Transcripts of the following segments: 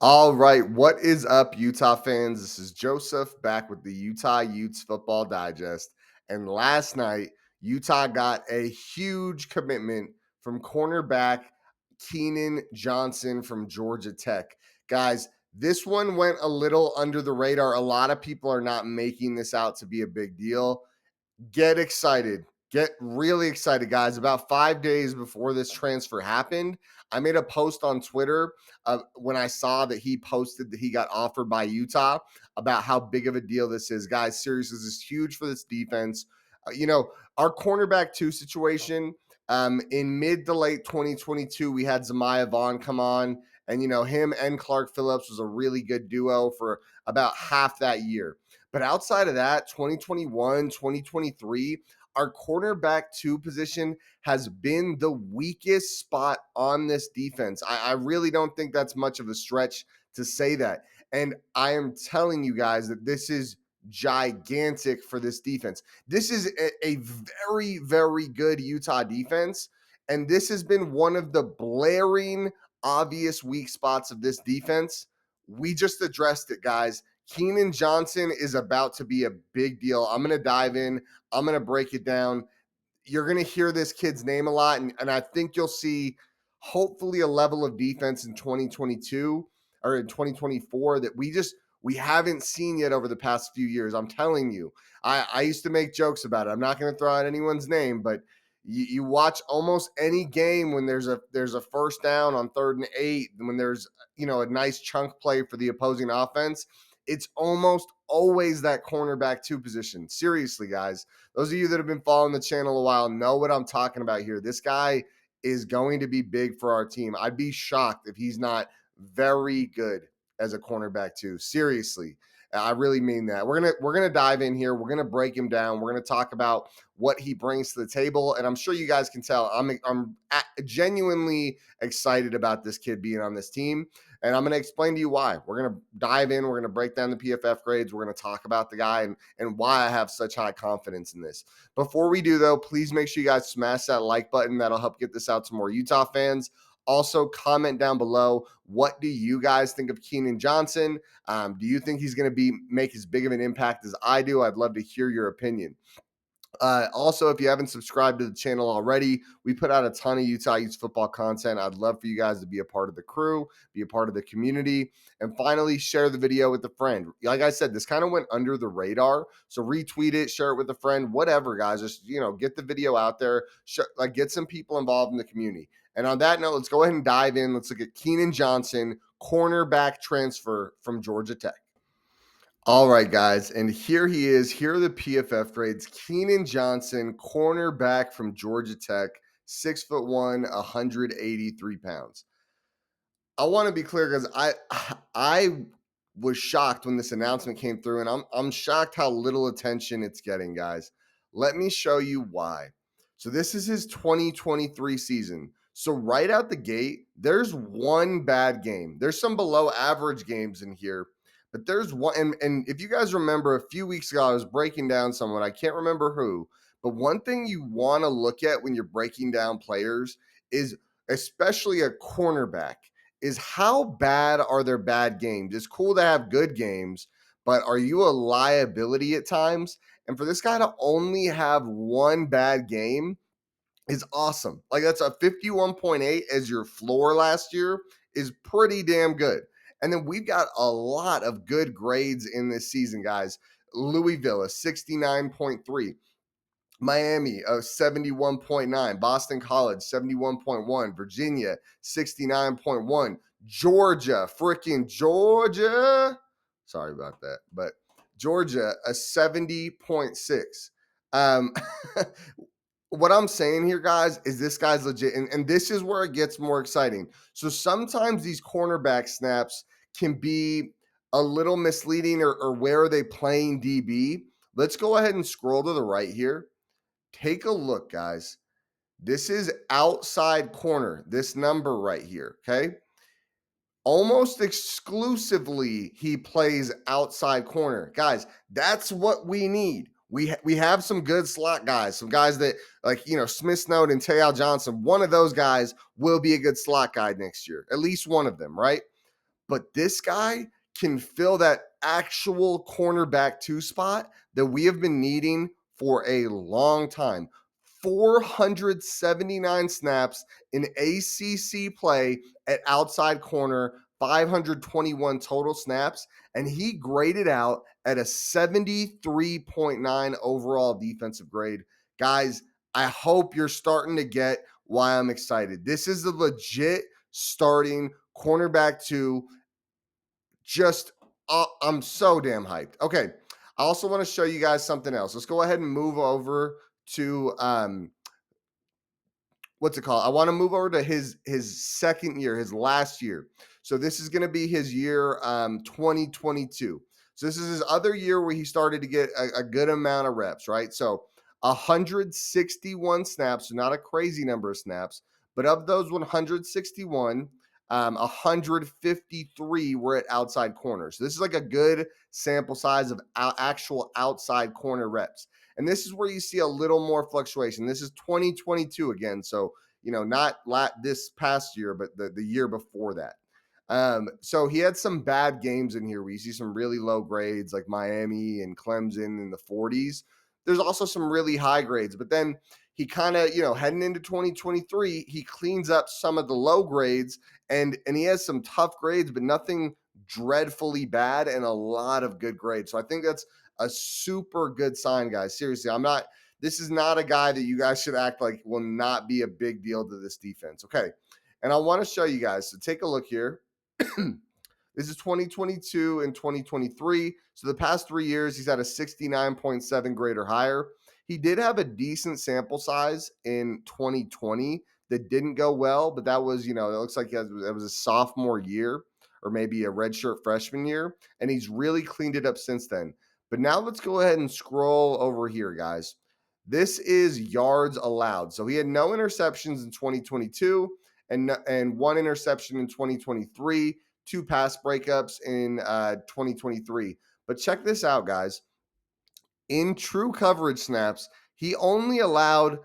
All right, what is up, Utah fans? This is Joseph back with the Utah Utes Football Digest. And last night, Utah got a huge commitment from cornerback Kenan Johnson from Georgia Tech. Guys, this one went a little under the radar. A lot of people are not making this out to be a big deal. Get excited. Get really excited, guys. About 5 days before this transfer happened, I made a post on Twitter when I saw that he posted that he got offered by Utah about how big of a deal this is. Guys, seriously, this is huge for this defense. Our cornerback two situation in mid to late 2022, we had Zamiah Vaughn come on, and, him and Clark Phillips was a really good duo for about half that year. But outside of that, 2021, 2023, our cornerback two position has been the weakest spot on this defense. I really don't think that's much of a stretch to say that. And I am telling you guys that this is gigantic for this defense. This is a very, very good Utah defense. And this has been one of the blaring, obvious weak spots of this defense. We just addressed it, guys. Kenan Johnson is about to be a big deal. I'm going to dive in. I'm going to break it down. You're going to hear this kid's name a lot, and I think you'll see hopefully a level of defense in 2022 or in 2024 that we haven't seen yet over the past few years. I'm telling you, I used to make jokes about it. I'm not going to throw out anyone's name, but you watch almost any game when there's a first down on 3rd and 8, when there's a nice chunk play for the opposing offense. It's almost always that cornerback two position. Seriously, guys. Those of you that have been following the channel a while know what I'm talking about here. This guy is going to be big for our team. I'd be shocked if he's not very good as a cornerback too. Seriously. I really mean that. We're gonna dive in here. We're gonna break him down. We're gonna talk about what he brings to the table, and I'm sure you guys can tell I'm genuinely excited about this kid being on this team. And I'm going to explain to you why. We're going to dive in. We're going to break down the PFF grades. We're going to talk about the guy and why I have such high confidence in this. Before we do, though, please make sure you guys smash that like button. That'll help get this out to more Utah fans. Also, comment down below, what do you guys think of Kenan Johnson? Do you think he's going to make as big of an impact as I do? I'd love to hear your opinion. Also, if you haven't subscribed to the channel already, we put out a ton of Utah Utes football content. I'd love for you guys to be a part of the crew, be a part of the community, and finally share the video with a friend. Like I said, this kind of went under the radar, so retweet it, share it with a friend, whatever, guys. Just get the video out there, get some people involved in the community. And on that note, let's go ahead and dive in. Let's look at Kenan Johnson, cornerback transfer from Georgia Tech. All right, guys, and here he is. Here are the PFF grades. Kenan Johnson, cornerback from Georgia Tech, 6'1", 183 pounds. I want to be clear because I was shocked when this announcement came through, and I'm shocked how little attention it's getting, guys. Let me show you why. So this is his 2023 season. So right out the gate, there's one bad game. There's some below average games in here, but there's one. And if you guys remember, a few weeks ago, I was breaking down someone. I can't remember who, but one thing you want to look at when you're breaking down players is, especially a cornerback, is how bad are their bad games? It's cool to have good games, but are you a liability at times? And for this guy to only have one bad game is awesome. Like, that's a 51.8 as your floor last year is pretty damn good. And then we've got a lot of good grades in this season, guys. Louisville, a 69.3. Miami, 71.9. Boston College, 71.1. Virginia, 69.1. Georgia, freaking Georgia. Sorry about that. But Georgia, a 70.6. What I'm saying here, guys, is this guy's legit. And this is where it gets more exciting. So sometimes these cornerback snaps can be a little misleading, or where are they playing DB? Let's go ahead and scroll to the right here. Take a look, guys. This is outside corner, this number right here, okay? Almost exclusively, he plays outside corner. Guys, that's what we need. We have some good slot guys, some guys that, like, Smith Snow and Te'al Johnson. One of those guys will be a good slot guy next year, at least one of them, right? but this guy can fill that actual cornerback 2 spot that we have been needing for a long time. 479 snaps in ACC play at outside corner, 521 total snaps, and he graded out at a 73.9 overall defensive grade. Guys, I hope you're starting to get why I'm excited. This is the legit starting cornerback 2. Just, I'm so damn hyped. Okay, I also want to show you guys something else. Let's go ahead and move over to what's it called? I want to move over to his second year, his last year. So this is going to be his year 2022. So this is his other year where he started to get a good amount of reps, right? So 161 snaps, so not a crazy number of snaps, but of those 161, 153 were at outside corners. So this is like a good sample size of actual outside corner reps. And this is where you see a little more fluctuation. This is 2022 again. So, not this past year, but the year before that. So he had some bad games in here where you see some really low grades like Miami and Clemson in the 40s. There's also some really high grades, but then he kind of, heading into 2023, he cleans up some of the low grades and he has some tough grades, but nothing dreadfully bad and a lot of good grades. So I think that's a super good sign, guys. Seriously, this is not a guy that you guys should act like will not be a big deal to this defense. Okay. And I want to show you guys. So take a look here. This is 2022 and 2023. So the past 3 years, he's had a 69.7 grade or higher. He did have a decent sample size in 2020 that didn't go well, but that was, it looks like it was a sophomore year or maybe a redshirt freshman year. And he's really cleaned it up since then. But now let's go ahead and scroll over here, guys. This is yards allowed. So he had no interceptions in 2022 and one interception in 2023, 2 pass breakups in 2023. But check this out, guys. In true coverage snaps, he only allowed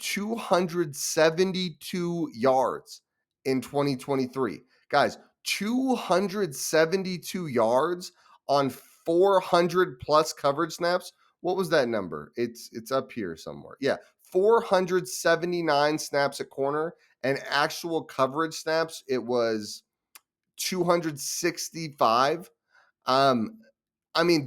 272 yards in 2023. Guys, 272 yards on 400 plus coverage snaps. What was that number? It's up here somewhere. Yeah, 479 snaps at corner and actual coverage snaps, it was 265.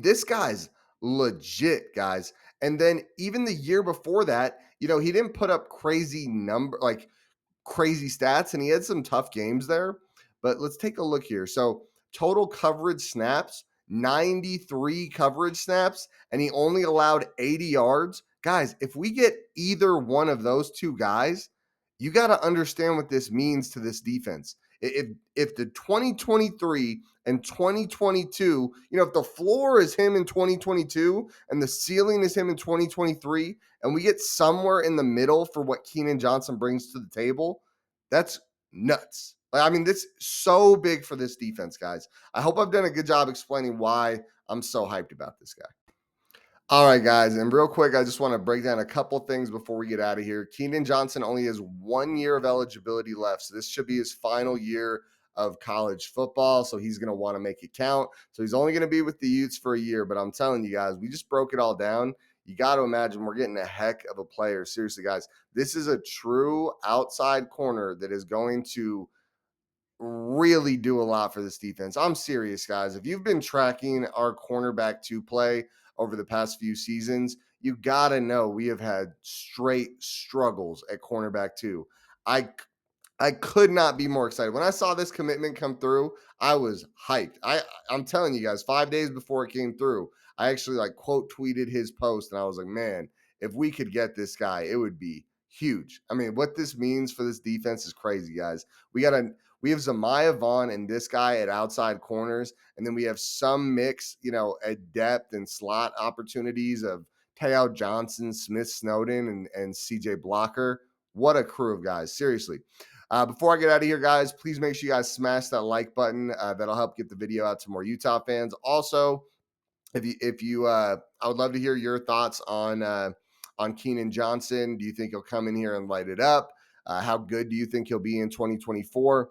This guy's legit, guys. And then even the year before that, he didn't put up crazy stats, and he had some tough games there. But let's take a look here. So total coverage snaps, 93 coverage snaps, and he only allowed 80 yards. Guys, if we get either one of those two guys, you got to understand what this means to this defense. If the 2023 and 2022, if the floor is him in 2022 and the ceiling is him in 2023, and we get somewhere in the middle for what Kenan Johnson brings to the table, that's nuts. This is so big for this defense, guys. I hope I've done a good job explaining why I'm so hyped about this guy. All right, guys, and real quick, I just want to break down a couple things before we get out of here. Kenan Johnson only has 1 year of eligibility left, so this should be his final year of college football, so he's going to want to make it count. So he's only going to be with the Utes for a year, but I'm telling you guys, we just broke it all down. You got to imagine we're getting a heck of a player. Seriously, guys, this is a true outside corner that is going to really do a lot for this defense. I'm serious, guys. If you've been tracking our cornerback 2 play over the past few seasons, you got to know we have had straight struggles at cornerback 2. I could not be more excited. When I saw this commitment come through, I was hyped. I'm telling you guys, 5 days before it came through, I actually quote tweeted his post and I was like, man, if we could get this guy, it would be huge. What this means for this defense is crazy, guys. We have Zamiah Vaughn and this guy at outside corners, and then we have some mix, at depth and slot opportunities of Tayao Johnson, Smith Snowden, and CJ Blocker. What a crew of guys, seriously. Before I get out of here, guys, please make sure you guys smash that like button. That'll help get the video out to more Utah fans. Also, if you I would love to hear your thoughts on Kenan Johnson. Do you think he'll come in here and light it up? How good do you think he'll be in 2024?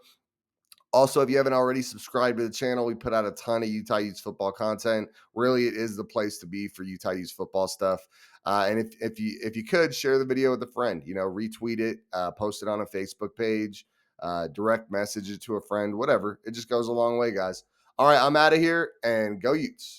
Also, if you haven't already subscribed to the channel, we put out a ton of Utah Utes football content. Really, it is the place to be for Utah Utes football stuff. And if you could share the video with a friend, retweet it, post it on a Facebook page, direct message it to a friend, whatever. It just goes a long way, guys. All right, I'm out of here, and go Utes.